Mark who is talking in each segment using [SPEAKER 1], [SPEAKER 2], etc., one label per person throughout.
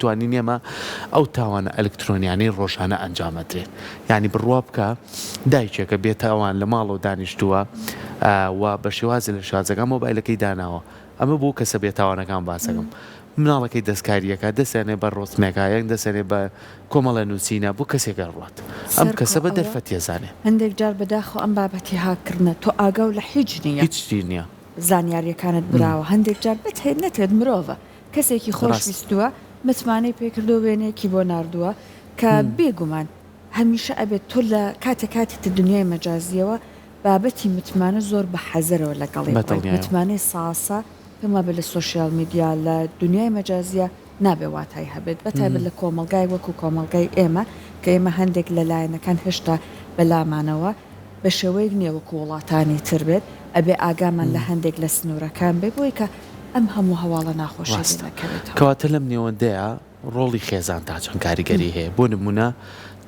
[SPEAKER 1] بتوانین ئێمە ئەو تاوانە ئەلکترۆنیانەی ڕۆژانە ئەنجامەدرێت یعنی بڕوا بکە دایکێکە بێتەوان لە ماڵەوە دانیشتووە و بە شێوازی لە شازەکان مۆبایلەکەی داناوە ئەمە بۆ کەسە بێتاوانەکان باسەکەم مناڵەکەی دەستکاریەکە دەسێنێ بە ڕۆستمێکایەک دەسێنێ بە کۆمەڵە نووسینە بۆ کەسێکە ڕات ئەم کەسە بە دەرفەت تێزانێ
[SPEAKER 2] هەندێک جار بەداخۆ ئەم بابەتی هاکردنە تۆ ئاگا و لە هیچ نییە
[SPEAKER 1] هیچ نییە
[SPEAKER 2] زانیاریەکانت براوە هەندێک جار بتێت نەتێت مرۆڤە کەسێکی خۆشویستووە متمانەی پێکردو وێنەیەکی بۆ ناردووە کە بێگومان هەمیشە ئەبێت تۆ لە کاتێکاتی دنیای مەجازیەوە بابەتی متمانە زۆر بە حەزەرەوە لەگەڵی متمانەی ساسە پێما بە لە سوۆسیال میدیا لە دنیای مەجازیە نابێ واتای هەبێت بەتایبەت لە کۆمەلگای وەکو کۆمەلگای ئێمە کە ئێمە هەندێک لە لایەنەکان هێشتا بەلامانەوە بە شێوەیەک نییە وەکو وڵاتانی تر بێت ئەبێ ئاگامان لە هەندێک لە سنوورەکان بێ بۆی کە ئەم هەموو هەواڵە ناخۆشی نەکەوێتەوە
[SPEAKER 1] کەواتە لەم نێوەندەیە ڕۆڵی خێزان تا چەند کاریگەری هەیە بۆ نمونە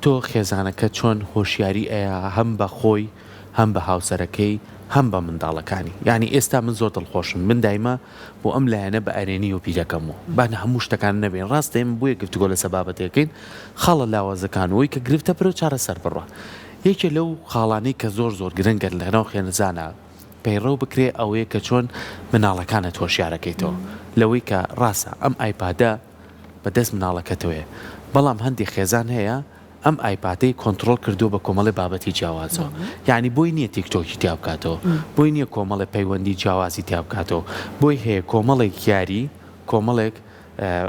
[SPEAKER 1] تۆ خێزانەکە چۆن هۆشیاری ئەیە هەم بە خۆی هەم بە هاوسەرەکەی هەم بە منداڵەکانی یعنی ئێستا من زۆر دڵخۆشم من دایمە بۆ ئەم لایەنە بە ئەرێنی و پیرەکەمەوە بانە هەموو شتەکان نەبێن ڕاستە ئێمە بۆیە گفتوگۆ لە سەبابەتەکەین خاڵە لاوازەکانەوەی کە گرفتە پرە چارە سەر بڕە یەکێ لەو خاڵانەی کە زۆر زۆر گرنگە لەناو خێنزانە پەیڕەو بکرێ ئەوەیە کە چۆن مناڵەکانت هۆشیارەکەیتەوە لەوەی کە ڕاستە ئەم ئایپادە بەدەست مناڵەکەتەوەی بەڵام هەندێک خێزان هەیە ئەم ئایپاتەی کۆنتترۆل کردو بە کۆمەڵی بابەتی جیاوازەوە یعنی بۆی نییە تیکتۆکی تیا بکاتەوە بۆی نییە کۆمەڵی پەیوەندی جیاوازی تیا بکاتەوە بۆی هەیە کۆمەڵێک یاری کۆمەڵێک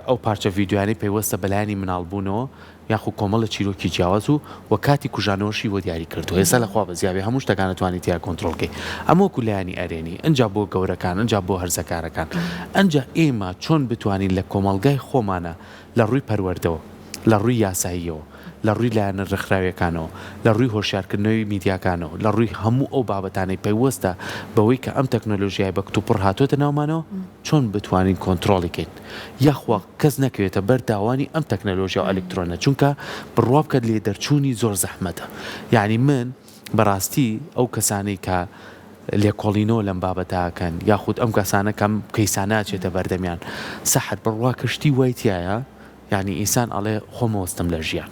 [SPEAKER 1] ئەو پارچە ڤیددیوانی پێیوەستە بەلایانی مناڵبوونەوە یاخو کۆمەڵە چیرۆکی جیاواز و کاتی کوژانەوەشی بۆ دیاری کردو ێستا لەخوا بە زیابێ هەموو شتەکانەتوانی تیا کۆنتترۆلکەی ئەمە کولایانی ئەرێنی ئەنجا بۆ گەورەکان ئەنجا بۆ هەرزەکارەکان ئەنجا ئێمە چۆن بتوانین لە کۆمەلگای خۆمانە لە ڕووی پەروەردەوە لە ڕووی یاساییەوە لە ڕووی لایەنە ڕێکخراویەکانەوە لە ڕووی هۆشیارکردنەوەی میدیاکانەوە لە ڕووی هەموو ئەو بابەتانەی پێیوەستە بەوەی کە ئەم تەکنۆلۆژیای بە کتوپڕ هاتوۆتە ناومانەوە چۆن بتوانین کۆنتترۆڵیکەین یاخوا کەس نەکەوێتە بەرداوانی ئەم تەکنۆلۆژیا و ئەلکترۆنە چونکە بڕوا بکات لێ دەرچوونی زۆر زەحمەتە یعنی من بەڕاستی ئەو کەسانەی کە لێکۆڵینەوە لەم بابەتاکەن یاخود ئەم کەسانە کەم کەیساناچێتە بەردەمیان سەحەت بڕوا کەشتی وایتیایە یعنی ئینسان ئەڵێ خۆمەوەستم لە ژیان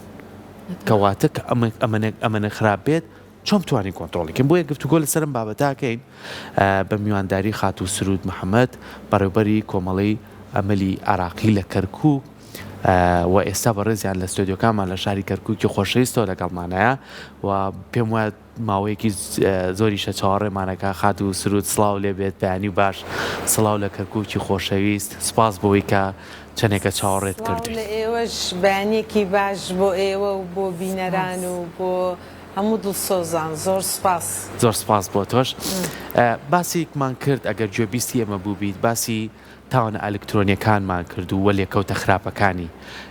[SPEAKER 1] کەواتە کە ئەمەنە خراپ بێت چۆن توانین کۆنتترۆڵیکەین بۆ یە گفتوگۆ لەسەرم بابەتاکەین بە میوانداری خات و سرود محەممەد بەڕێوبەری کۆمەڵی ئەمەلی عراقی لە کەرکووک و ئێستا بەڕێزیان لە ستۆدیۆکانمان لە شاری کەرکووکی خۆشەویستەوە لەگەڵمانەیە و پێم وایە ماوەیەکی زۆریشە چاوەڕێمانەکە خات و سرود سڵاو لێ بێت بەیانی و باش سڵاو لە کەرکووکی خۆشەویست سپاس بۆی کە چەندێکە چاوەڕێت کردوین
[SPEAKER 3] لە ئێوەش بەیانێکی باش بۆ ئێوە و بۆ بینەران و بۆ هەموو دڵسۆزان زۆر سپاس
[SPEAKER 1] زۆر سپاس بۆ تۆش باسیێکمان کرد ئەگەر گوێبیستی ئێمە بوو بیت باسی تاوانە ئەلکترۆنیەکانمان کرد و وەلێکەوتە خراپەکانی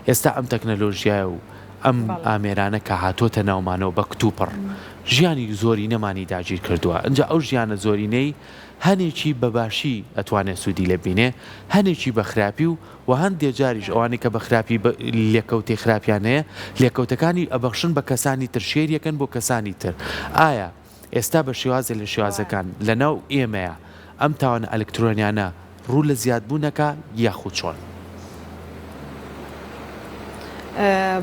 [SPEAKER 1] ئێستا ئەم تەکنەلۆژیای و ئەم ئامێرانە کە هاتۆتە ناومانەوە بە کتوپڕ ژیانی زۆری نەمانی داگیر کردووە ئەنجا ئەو ژیانە زۆرینەی هەنێکی بەباشی ئەتوانێت سوودی لێ بینێ هەنێکی بە خراپی و هەندێک جاریش ئەوانەی کە بە خراپی لێکەوتی خراپیانەیە لێکەوتەکانی ئەبەخشن بە کەسانی تر شێریەکەن بۆ کەسانی تر ئایا ئێستا بە شێوازە لە شێوازەکان لەناو ئێمەیە ئەم تاوانە ئەلکترۆنیانە ڕوو لە زیادبوونەکە یاخود چۆن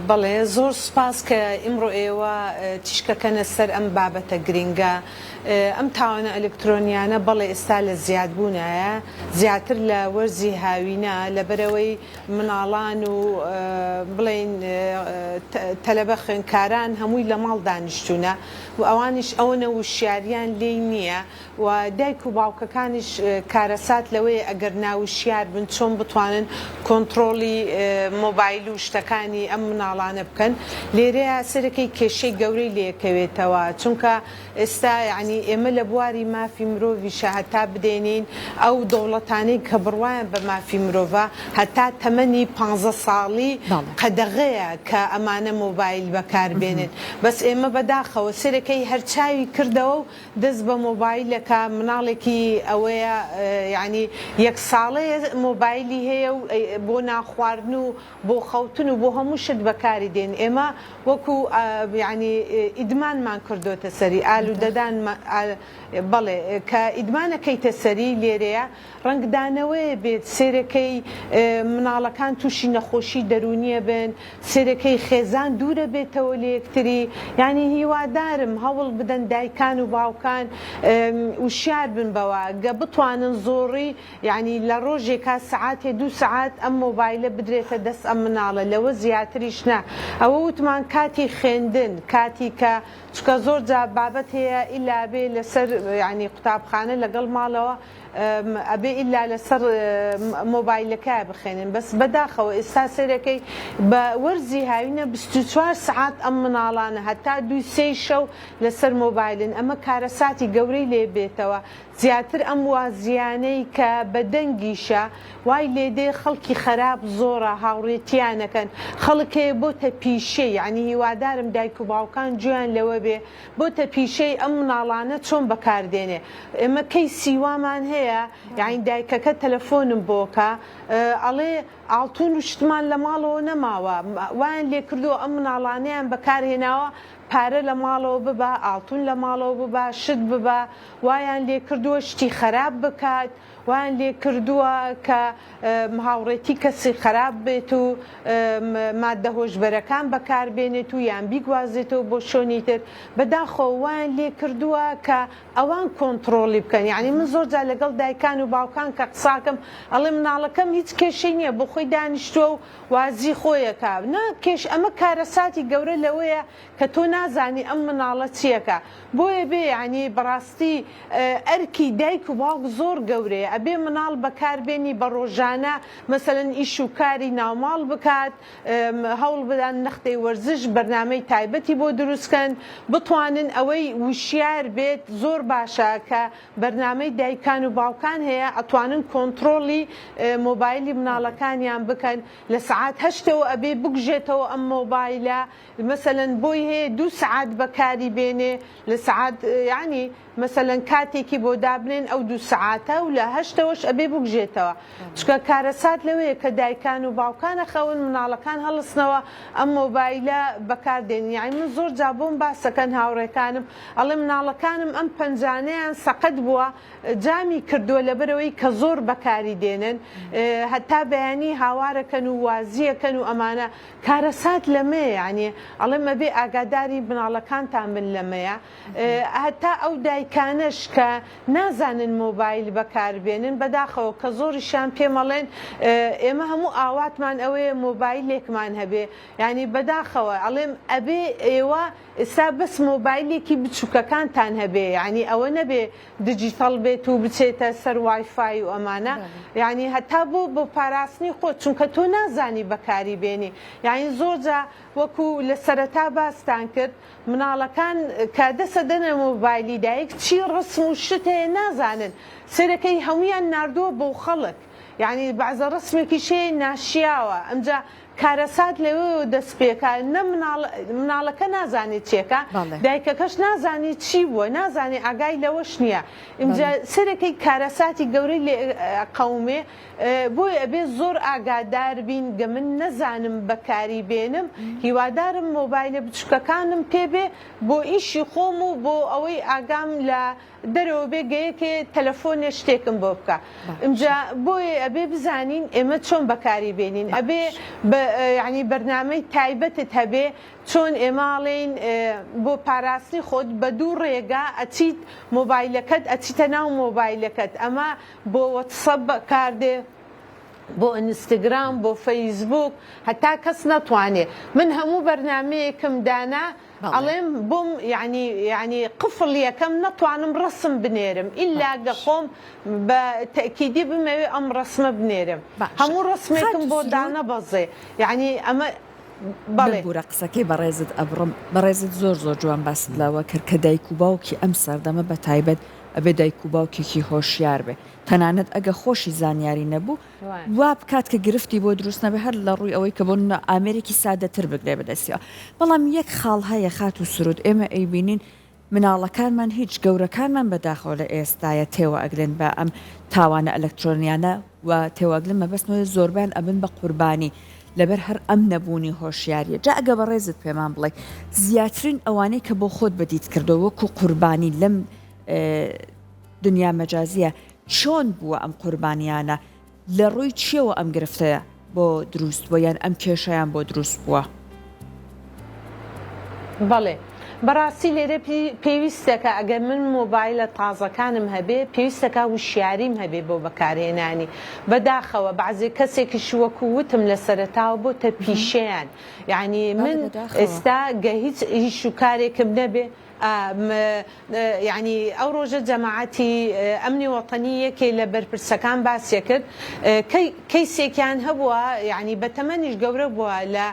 [SPEAKER 3] بەڵێ زۆر سپاس کە ئیمڕۆ ئێوە تیشکەکەنە سەر ئەم بابەتە گرنگە ئەم تاوانە ئەلکترۆنیانە بەڵێ ئێستا لە زیادبوونایە زیاتر لە وەرزی هاوینە لەبەرەوەی مناڵان و بڵێن تەلەبە خوێندکاران هەمووی لە ماڵ دانیشتوونە و ئەوانیش ئەوەنە وشیاریان لێ نییە و دایک و باوکەکانیش کارەسات لەوەی ئەگەر ناوشیار بن چۆن بتوانن کۆنتترۆلی مۆبایل و شتەکانی ئەم مناڵانە بکەن لێرەیە سەرەکەی کێشەی گەورەی لێکەوێتەوە چونکە ئێستا یعنی ئێمە لە بواری مافی مرۆڤیشە هەتا بدێنین ئەو دەوڵەتانەی کە بڕوایان بە مافی مرۆڤە هەتا تەمەنی 15 ساڵی قەدەغەیە کە ئەمانە مۆبایل بەکاربێنن بەس ئێمە بەداخەوە سەرەکەی هەرچاوی کردەوە و دەست بە مۆبایلەکە مناڵێکی ئەوەیە یعنی یەک ساڵەیە مۆبایلی هەیە و بۆ ناخواردن و بۆ خەوتن و بۆ هەموو هەموو شت بەکاری دێن ئێمە وەکو ینی ئیدمانمان کردوتە سەری ئالوودەدان بەڵێ کە ئیدمانەکەیتە سەری لێرەیە ڕنگدانەوەی بێت سێرەکەی مناڵەکان تووشی نەخۆشی دەرونیە بن سێرەکەی خێزان دوورە بێتەوە لە یەکتری ینی هیوادارم هەوڵ بدەن دایکان و باوکان وشیار بن بەوە گە بتوانن زۆڕی ینی لە ڕۆژێکا سعاتێ 2 سعات ئەم مۆبایلە بدرێتە دەست ئەم مناڵە لەوە زیاتریش نا ئەوە وتمان کاتی خوێندن کاتی کە چکە زۆر جا بابەت هەیە ئیلا بێ لەسەر ینی قوتابخانە لەگەڵ ماڵەوە ئەبێ ئیلا لەسەر مۆبایلەکە بخێنن بەس بەداخەوە ئێستا سێرەکەی بە وەرزی هاوینە 24 سعات ئەم مناڵانە هەتا 2-3 شەو لەسەر مۆبایلن ئەمە کارەساتی گەورەی لێ بێتەوە زیاتر ئەم وازیانەی کە بە دەنگیشە وای لێدێ خەڵکی خراپ زۆرە هاوڕێتیانەکەن خەڵکێ بۆتە پیشەی ینی هیوادارم دایک و باوکان گویان لەوە بێ بۆتە پیشەی ئەم مناڵانە چۆن بەکاردێنێ ئێمە کەی سیوامان هەیە یعنی دایکەکە تەلەفۆنم بۆکە ئەڵێ ئاڵتون و شتمان لە ماڵەوە نەماوە وایان لێ کردووە ئەم مناڵانەیان بەکارهێناوە پارە لە ماڵەوە ببە ئاڵتون لە ماڵەوە ببە شت ببە وایان لێ کردووە شتی خراپ بکات وان لێ کردووە کە هاوڕێتی کەسی خراپ بێت و مادە هۆشبەرەکان بەکاربێنێت و یان بیگوازێتەوە بۆ شۆنی تر بەداخۆ وان لێ کردووە کە ئەوان کۆنتترۆلی بکەن یعنی من زۆر جا لەگەڵ دایکان و باوکان کە قساکەم ئەڵێ مناڵەکەم هیچ کێشەی نییە بۆ خۆی دانیشتووە و وازی خۆیەکە ناکێش ئەمە کارەساتی گەورە لەوەیە کە تۆ نازانی ئەم مناڵە چیەکە بۆیە بێ ینی بەڕاستی ئەرکی دایک و باوک زۆر گەورەیە ئەبێ مناڵ بەکاربێنی بە ڕۆژانە مەسەلەن ئیش و کاری ناوماڵ بکات هەوڵ بدان نەختەی وەرزش بەرنامەی تایبەتی بۆ دروستکەن بتوانن ئەوەی وشیار بێت زۆر باشە کە بەرنامەی دایکان و باوکان هەیە ئەتوانن کۆنتترۆلی مۆبایلی مناڵەکانیان بکەن لە سعات هەشتەوە ئەبێ بگژێتەوە ئەم مۆبایلە مەسەلەن بۆی هەیە 2 سعات بەکاری بێنێ لە سعات ینی مەسەلەن کاتێکی بۆ دابنێن ئەو 2 سعاتە و لە هەشتەوەش ئەبێ بگژێتەوە چکە کارەسات لەوەیە کە دایکان و باوکانە خەون مناڵەکان هەڵستنەوە ئەم مۆبایلە بەکاردێن یعنی من زۆر جا بۆم باسەکەن هاوڕێکانم ئەڵێ مناڵەکانم ئەم پەنجانەیان سەقەت بووە جامی کردووە لەبەرەوەی کە زۆر بەکاری دێنن هەتا بەیانی هاوارەکەن و وازیەکەن و ئەمانە کارەسات لەمەیە یعنی ئەڵێ مەبێ ئاگاداری مناڵەکانتان بن لەمەیە هەتا ئەو دایکانش کە نازانن مۆبایل بەکاربێنن بەداخەوە کە زۆریشان پێمەڵێن ئێمە هەموو ئاواتمان ئەوەیە مۆبایلێکمان هەبێ ینی بەداخەوە ئەڵێم ئەبێ ئێوە ئێستا بەس مۆبایلێکی بچووکەکانتان هەبێ ینی ئەوە نەبێ دیجیتەڵ بێت و بچێتە سەر وایفای و ئەمانە ینی هەتا بۆ پاراستنی خۆت چونکە تۆ نازانی بەکاری بێنی یعنی زۆر جا وەکو لە سەرەتا باستان کرد مناڵەکان کە دەسە دەنە مۆبایلی دایک چی ڕسم و شت هەیە نازانن سەرەکەی هەمویان ناردووە بۆ خەڵک یعنی بەعزە ڕسمێکی شێ ناشیاوە ئەمجا کارەسات لەوێ دەست پێکە نە مناڵەکە نازانێت چێکە دایکەکەش نازانی چی بووە نازانی ئاگای لەوەش نییە ئینجا سەرەکەی کارەساتی گەورەی لێ قەومێ بۆی ئەبێ زۆر ئاگادار بین گە من نەزانم بەکاری بێنم هیوادارم مۆبایلە بچووکەکانم پێبێ بۆ ئیشی خۆم و بۆ ئەوەی ئاگام لە دەرەوە بێ گەیەکێ تەلەفۆنێ شتێکم بۆ بکە ئەمجا بۆیە ئەبێ بزانین ئێمە چۆن بەکاری بێنین ئەبێ ینی بەرنامەی تایبەتت هەبێ چۆن ئێماڵێن بۆ پاراستنی خۆت بە 2 ڕێگا ئەچیت مۆبایلەکەت ئەچیتە ناو مۆبایلەکەت ئەمە بۆ وەتسەپ بەکاردێ بۆ ئینستاگرام بۆ فەیسبوک هەتا کەس نەتوانێت من هەموو بەرنامەیەکم دانا ئەڵێم بۆم ینی قفڵ یەکەم نەتوانم ڕسم بنێرم ئیلا گە خۆم بە تەکیدی بمەوێ ئەم ڕسمە بنێرم هەموو ڕسمێکم بۆ دانەبەزێ یعنی ئەمە
[SPEAKER 2] بەڵێ قسەکەی بەڕێزت ئەبڕم بەڕێزت زۆر جوان باست لەوە کرد کە دایک و باوکی ئەم سەردەمە بە تایبەت ئەبێ دایک و باوکێکی هۆشیار بێ تەنانەت ئەگە خۆشی زانیاری نەبوو وا بکات کە گرفتی بۆ دروست نەبێ هەر لە ڕووی ئەوەی کە بۆ ئامێرێکی سادەتر بگرێ بەدەستیەوە بەڵام یەک خاڵ هەیە خات و سرود ئێمە ئەیبینین مناڵەکانمان هیچ گەورەکانمان بەداخەوە لە ئێستاە تێوە ئەگرن بە ئەم تاوانە ئەلەکترۆنیانە و تێوەگلن مەبەستنەوەی زۆربیان ئەبن بە قوربانی لەبەر هەر ئەم نەبوونی هۆشیاریە. جا ئەگە بە ڕێزت پێمان بڵێ زیاترین ئەوانەی کە بۆ خۆت بەدیت کردەوە وەکو قوربانی لەم دنیا مەجازیە چۆن بووە ئەم قوربانیانە لە ڕووی چیەوە ئەم گرفتەیە بۆ دروست بووە یان ئەم کێشەیان بۆ دروست بووە؟
[SPEAKER 3] بەڵێ بەڕاستی لێرە پێویستەکە ئەگەر من مۆبایلە تازەکانم هەبێ پێویستەکە وشیاریم هەبێ بۆ بەکارهێنانی بەداخەوە بەعزێ کەسێکیش وەکو وتم لە سەرەتاوە بۆتە پیشەیان یعنی من ئێستا گە هیچ و کارێکم نەبێ یعنی ئەو ڕۆژە جەماعەتی ئەمنی وەتەنی یەکێ لە بەرپرسەکان باسیە کرد کەیسێکیان هەبووە یعنی بەتەمەنیش گەورە بووە لە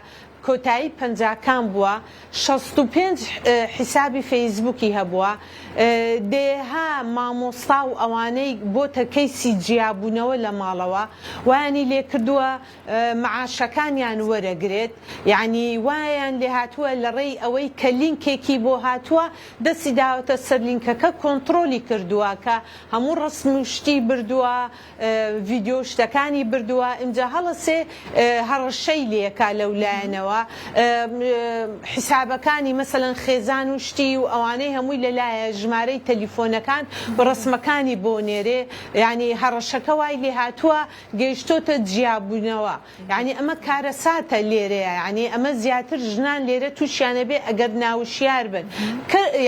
[SPEAKER 3] کۆتایی پەنجاکان بووە 65 حیسابی فەیسبووکی هەبووە دێها مامۆستا و ئەوانەی بۆتە کەیسی جیابوونەوە لە ماڵەوە وایانی لێ کردووە معاشەکانیان وەرەگرێت یعنی وایان لێ هاتووە لە ڕێی ئەوەی کە لینکێکی بۆ هاتووە دەستی داوەتە سەر لینکەکە کۆنتترۆلی کردووە کە هەموو ڕسم و شتی بردووە ڤیددیۆ شتەکانی بردووە ئەمجا هەڵەسێ هەڕەشەی لێکا لەولایەنەوە حیسابەکانی مەسەلەن خێزان و شتی و ئەوانەی هەمووی لەلایە ژمارەی تەلیفۆنەکان بە ڕسمەکانی بۆ نێرێ ینی هەڕەشەکە وای لێ هاتووە گەیشتۆتە جیابوونەوە یعنی ئەمە کارەساتە لێرەیە ینی ئەمە زیاتر ژنان لێرە تووشیانە بێ ئەگەر ناوشیار بن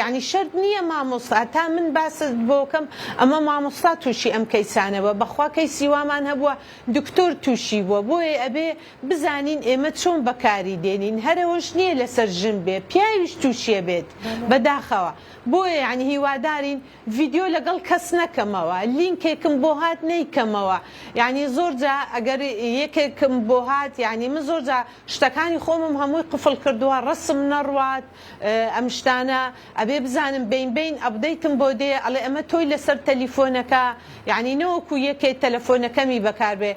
[SPEAKER 3] ینی شەرت نییە مامۆستا تا من باست بۆکەم ئەمە مامۆستا تووشی ئەم کەیسانەوە بەخوا کەیسی وامان هەبووە دکتۆر تووشی بووە بۆیە ئەبێ بزانین ئێمە چۆن بەکاری دێنین هەرەوەش نییە لەسەر ژن بێ پیاویش تووشیە بێت بەداخەوە بۆیە یعنی هیوادارین ڤیددیۆ لەگەڵ کەس نەکەمەوە لینکێکم بۆ هات نەیکەمەوە یعنی زۆرجا ئەگەر یەکێکم بۆ هات یعنی من زۆرجا شتەکانی خۆمم هەمووی قفڵ کردووە ڕسم نەڕوات ئەم شتانە ئەبێ بزانم بین بین ئەبدەیتم بۆ دێ ئەڵێ ئەمە تۆی لەسەر تەلیفۆنەکە یعنی نەوەکو یەکێ تەلەفۆنەکەمی بەکاربێ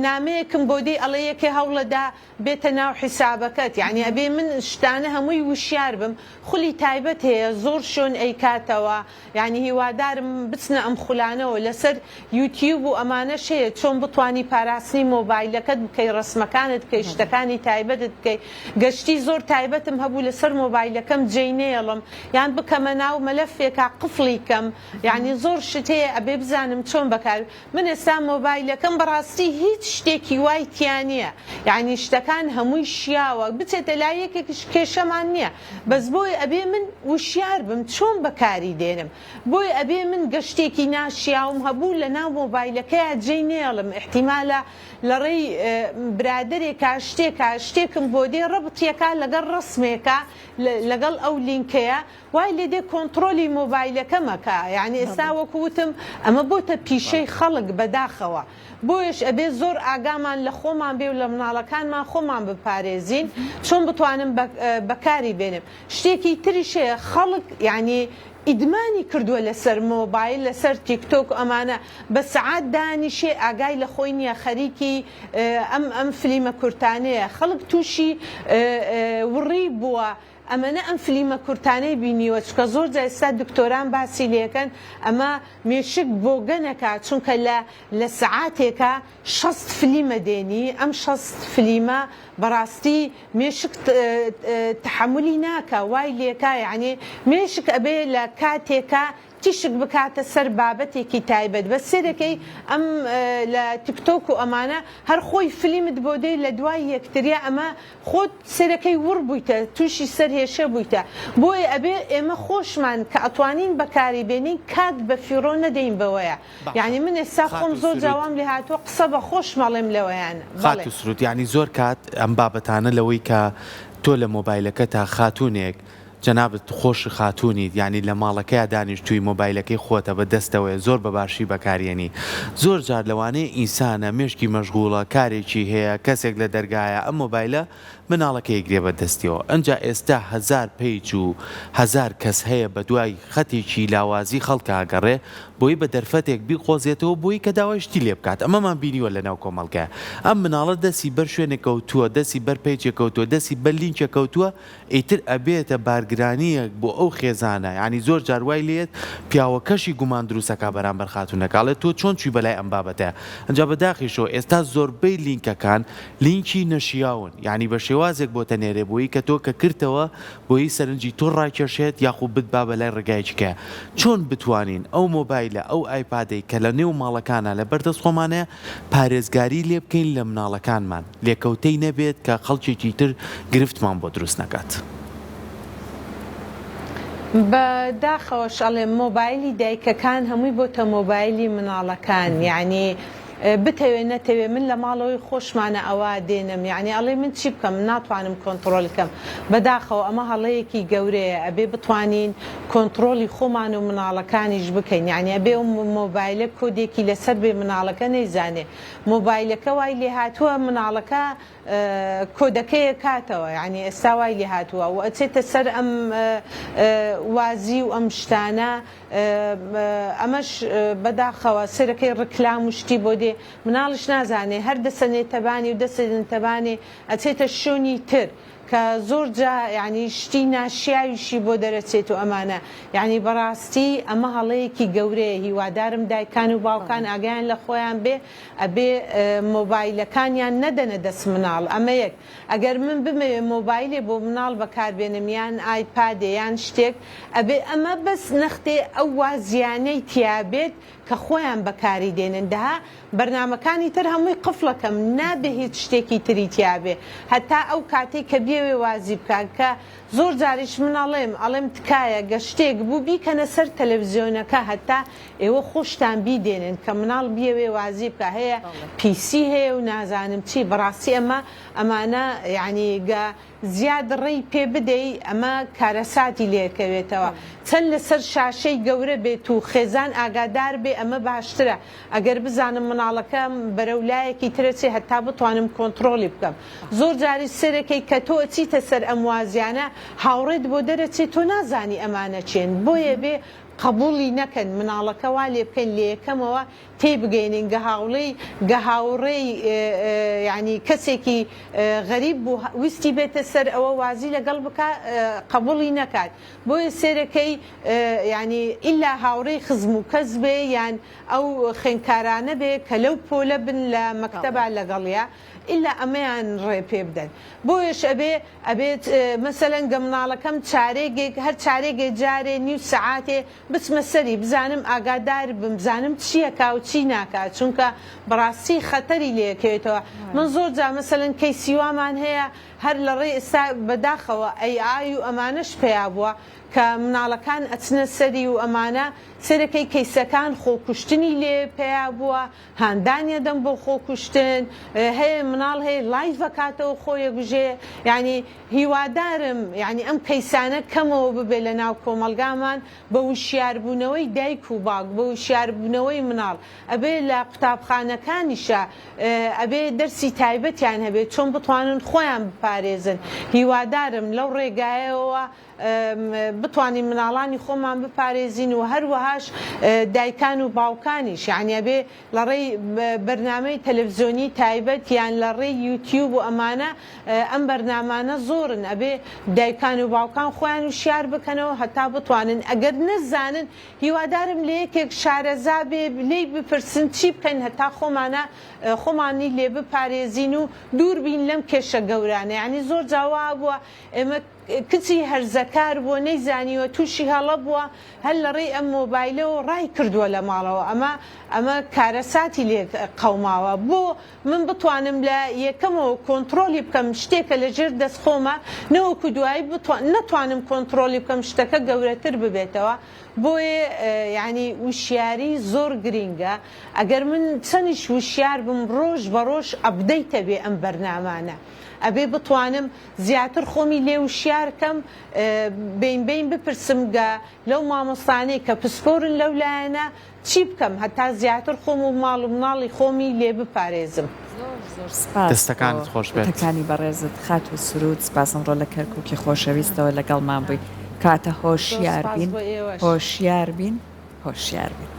[SPEAKER 3] نامەیەکم بۆ دێ ئەڵێ یەکێ هەوڵەدا بێتە ناو حیسابەکەت یعنی ئەبێ من شتانە هەمووی وشیار بم خولی تایبەت هەیە زۆر شۆن ئەیکاتەوە یعنی هیوادارم بچنە ئەم خولانەوە لەسەر یوتیوب و ئەمانە شەیە چۆن بتوانی پاراستنی مۆبایلەکەت بکەی ڕسمەکانت بکەی شتەکانی تایبەتت بکەی گەشتی زۆر تایبەتم هەبوو لەسەر مۆبایلەکەم جێی نێڵم یان بکەمە ناو مەلەفێکا قفڵی کەم یعنی زۆر شت هەیە ئەبێ بزانم چۆن بەکار من ئێستا مۆبایلەکەم بەڕاستی هیچ شتێکی وای تیان نییە یعنی شتەکان هەمووی شیاوە بچێتە لای یەکێکش کێشەمان نییە بەس بۆی ئەبێ من وشیار بم چۆن بەکاری دێنم بۆی ئەبێ من گەشتێکی ناشیاوم هەبوو لە ناو مۆبایلەکەیە جێی نێڵم احتیمالە لە ڕێی برادێکا شتێکم بۆ دێ ڕەبتیەکە لەگەڵ ڕسمێکە لەگەڵ ئەو لینکەیە وای لێ دێ کۆنتترۆلی مۆبایلەکەمەکە یعنی ئێستا وەکوتم ئەمە بۆتە پیشەی خەڵک بەداخەوە بۆیش ئەبێ زۆر ئاگامان لە خۆمان بێ و لە مناڵەکانمان خۆمان بپارێزین چۆن بتوانم بەکاری بێنم شتێکی تریشەیە خەڵک یعنی ئیدمانی کردووە لەسەر مۆبایل لەسەر تیکتۆک ئەمانە بە سەعات دانیشێ ئاگای لە خۆی نییە خەریکی ئەم فلیمە کورتانەیە خەڵک تووشی وڕی بووە ئەمەنە ئەم فلیمە کورتانەی بینیوە چکە زۆر جا ئێستا دکتۆران باسی لێکەن ئەمە مێشک بۆ گەنەکە چونکە لە سەعاتێکە 60 فلیمە دێنی ئەم 60 فلیمە بەڕاستی مێشک تحملی ناکە وای لێکە یعنی مێشک ئەبێ لە کاتێکە تیشک بکاتە سەر بابەتێکی تایبەت بە سێرەکەی ئەم لە تیکتۆک و ئەمانە هەر خۆی فلیمت بۆ دێ لە دوای یەکتریا ئەمە خۆت سێرەکەی وڕ بوویتە تووشی سەرهێشە بوویتە بۆیە ئەبێ ئێمە خۆشمان کە ئەتوانین بەکاری بێنین کات بە فیڕۆ نەدەین بەوەیە یعنی من ئێستا خۆم زۆر جاوام لێ هاتووە قسە بە خۆش مەڵێم لەوەیان
[SPEAKER 1] خات و سرود یعنی زۆر کات ئەم بابەتانە لەوەی کە تۆ لە مۆبایلەکە تا خاتونێک جەنابەت خۆش خاتونیت ینی لە ماڵەکەی دانیشتووی مۆبایلەکەی خۆتە بە دەستەوەی زۆر بەباشی بەکارێنی زۆر جار لەوانەیە ئینسانە مێشکی مەشغوڵە کارێکی هەیە کەسێک لە دەرگایە ئەم مۆبایلە مناڵەکەی گرێ بە دەستیەوە ئەنجا ئێستا 1000 پیج و 1000 کەس هەیە بە دوای خەتێکی لاوازی خەڵکاگەڕێ بۆی بە دەرفەتێک بیقۆزێتەوە بۆی کە داوایشتی لێ بکات ئەمەمان بینیوە لە ناو کۆمەڵگە ئەم مناڵە دەسی بەر شوێنێک کەوتووە دەسی بەر پیجێک کەوتووە دەسی بەر لینکێک کەوتووە ئیتر ئەبێتە بارگرێ پارێزگرانیەک بۆ ئەو خێزانە ینی زۆر جاروای لێت پیاوەکەشی گومان دروستەکە بەرامبەر خاتونەکڵێت تۆ چۆن چوی بەلای ئەم بابەتە ئەجا بەداخیشەوە ئێستا زۆربەی لینکەکان لینکی نەشیاون ینی بە شێوازێک بۆ تەنێرێ بۆی کە تۆ کە کردەوە بۆی سەرنجی تۆ ڕاکێشێت یاخو بت با بەلای ڕێگایکە چۆن بتوانین ئەو مۆبایلە ئەو ئایپادەی کە لە نێو ماڵەکانە لە بەردەست خۆمانەیە پارێزگاری لێ بکەین لە مناڵەکانمان لێکەوتەی نەبێت کە خەڵکێکی تر گرفتمان بۆ دروست نەکات.
[SPEAKER 3] بەداخەوەش ئەڵێ مۆبایلی دایکەکان هەمووی بۆتە مۆبایلی مناڵەکان یعنی بتەوێ نەتەوێ من لە ماڵەوەی خۆشمانە ئەوە دێنم یعنی ئەڵێ من چی بکەم ناتوانم کۆنتترۆلکەم بەداخەوە ئەمە هەڵەیەکی گەورەیە ئەبێ بتوانین کۆنتترۆلی خۆمان و مناڵەکانیش بکەین یعنی ئەبێ مۆبایلە کۆدێکی لەسەر بێ مناڵەکە نەیزانێ مۆبایلەکە وای لێ هاتووە مناڵەکە کۆدەکەیە کاتەوە یعنی ئێستا وای لێ هاتووە و ئەچێتە سەر ئەم وازی و ئەم شتانە ئەمەش بەداخەوە سەرەکەی ڕکلام و شتی بۆ دێ مناڵش نازانێ هەر دەسەنێتەبانی و دەسەنێتەبانێ ئەچێتە شوێنی تر کە زۆر جا ینی شتی ناشیاویشی بۆ دەرەچێت و ئەمانە یعنی بەڕاستی ئەمە هەڵەیەکی گەورەیە هیوادارم دایکان و باوکان ئاگیان لە خۆیان بێ ئەبێ مۆبایلەکانیان نەدەنە دەست مناڵ ئەمە یەک ئەگەر من بمەوێ مۆبایلێ بۆ مناڵ بەکاربێنم یان ئایپادێ یان شتێک ئەبێ ئەمە بەس نەختێ ئەو وازیانەی تیابێت کە خۆیان بەکاری دێنن دەها بەرنمەکانی تر هەمووی قفڵەکەم نابێ هیچ شتێکی تری تیابێ هەتا ئەو کاتێک کە بێوێ وازی بکات کە زۆر جاریش من ئەڵێم تکایە گە شتێک بوو بیکەنە سەر تەلەڤیزیۆنەکە هەتا ئێوە خۆشتان بیدێنن کە مناڵ بیەوێ وازی بکە هەیە پیسی هەیە و نازانم چی بەڕاستی ئەمانە یعنی گە زیاد ڕێی پێ بدەی ئەمە کارەساتی لێکەوێتەوە چەند لەسەر شاشەی گەورە بێت و خێزان ئاگادار بێ ئەمە باشترە ئەگەر بزانم مناڵەکەم بەرەولایەکی ترەچێ هەتا بتوانم کۆنتترۆلی بکەم زۆر جاری سەرەکەی کە تۆ ئەچیتە سەر ئەم وازیانە هاوڕێت بۆ دەرەچێت تۆ نازانی ئەمانە چێن بۆیە بێ قبولی نەکەن مناڵەکە وا لێ بکەن لە یەکەمەوە تێی بگەینین گە هاوڕێی ینی کەسێکی غەریب بوو ویستی بێتە سەر ئەوە وازی لەگەڵ بکە قبولی نەکات بۆیە سێرەکەی ینی ئیلا هاوڕێی خزم و کەس بێ یان ئەو خوێنکارانە بێ کە لەو پۆلە بن لە مەکتەبە لەگەڵیا ئیلا ئەمەیان ڕێ پێ بدەن بۆیش ئەبێت مەسەلەن گە مناڵەکەم چارێگێک هەر چارێگێ جارێ نیو سەعاتێ بچمە سەری بزانم ئاگادار بزانم چیەکا و چی ناکات چونکە بەڕاستی خەتەری لێکەوێتەوە من زۆر جا مەسەلەن کەیسیوامان هەیە هەر لە ڕێ ئێستا بەداخەوە ئەی و ئەمانەش پێیا بووە کە مناڵەکان ئەچنە سەری و ئەمانە سەرەکەی کەیسەکان خۆکوشتنی لێ پێیا بووە هاندانیە دەم بۆ خۆکوشتن هەیە مناڵ هەیە لایڤەکاتەوە خۆیە بژێ ینی هیوادارم ینی ئەم کەیسانە کەمەوە ببێ لە ناو کۆمەلگامان بە وشیاربوونەوەی دایک و باوک بە وشیاربوونەوەی مناڵ ئەبێ لە قوتابخانەکانیشە ئەبێ دەرسی تایبەتیان هەبێت چۆن بتوانن خۆیان بپارێزن هیوادارم لەو ڕێگایەوە بتوانین مناڵانی خۆمان بپارێزین و هەروەهاش دایکان و باوکانیش یعنی ئەبێ لە ڕێی بەرنامەی تەلەڤیزیۆنی تایبەت یان لە ڕێی یوتیوب و ئەمانە ئەم بەرنامانە زۆرن ئەبێ دایکان و باوکان خۆیان وشیار بکەنەوە هەتا بتوانن ئەگەر نەزانن هیوادارم لە یەکێک شارەزا بێ لێی بپرسن چی بکەن هەتا خۆمانی لێ بپارێزین و دوور بین لەم کێشە گەورانە یعنی زۆر جاوا بووە ئێمە کچی هەرزەکار بووە نەیزانیوە تووشی هەڵە بووە هەر لە ڕێی ئەم مۆبایلەوە ڕای کردووە لە ماڵەوە ئەمە کارەساتی لێ قەوماوە بۆ من بتوانم لە یەکەمەوە کۆنتترۆلی بکەم شتێکە لە ژێر دەست خۆمە نەوەکو دوایی نەتوانم کۆنتترۆلی بکەم شتەکە گەورەتر ببێتەوە بۆیە ینی وشیاری زۆر گرینگە ئەگەر من چەندیش وشیار بم ڕۆژ بە ڕۆژ ئەبدەیتە بێ ئەم بەرنامانە ئەبێ بتوانم زیاتر خۆمی لێ وشیارکەم بین بپرسم گە لەو مامۆستانەی کە پسپۆرن لەولایەنە چی بکەم هەتا زیاتر خۆم و ماڵ و مناڵی خۆمی لێ بپارێزم
[SPEAKER 1] دەستەکانت خۆش بێت
[SPEAKER 2] دەستەکانی بەڕێزت خات و سرود سپاسم ڕۆ لە کەرکووکی خۆشەویستەوە لەگەڵمان بووی کاتە هۆشیار بین هۆشیار بین هۆشیار بین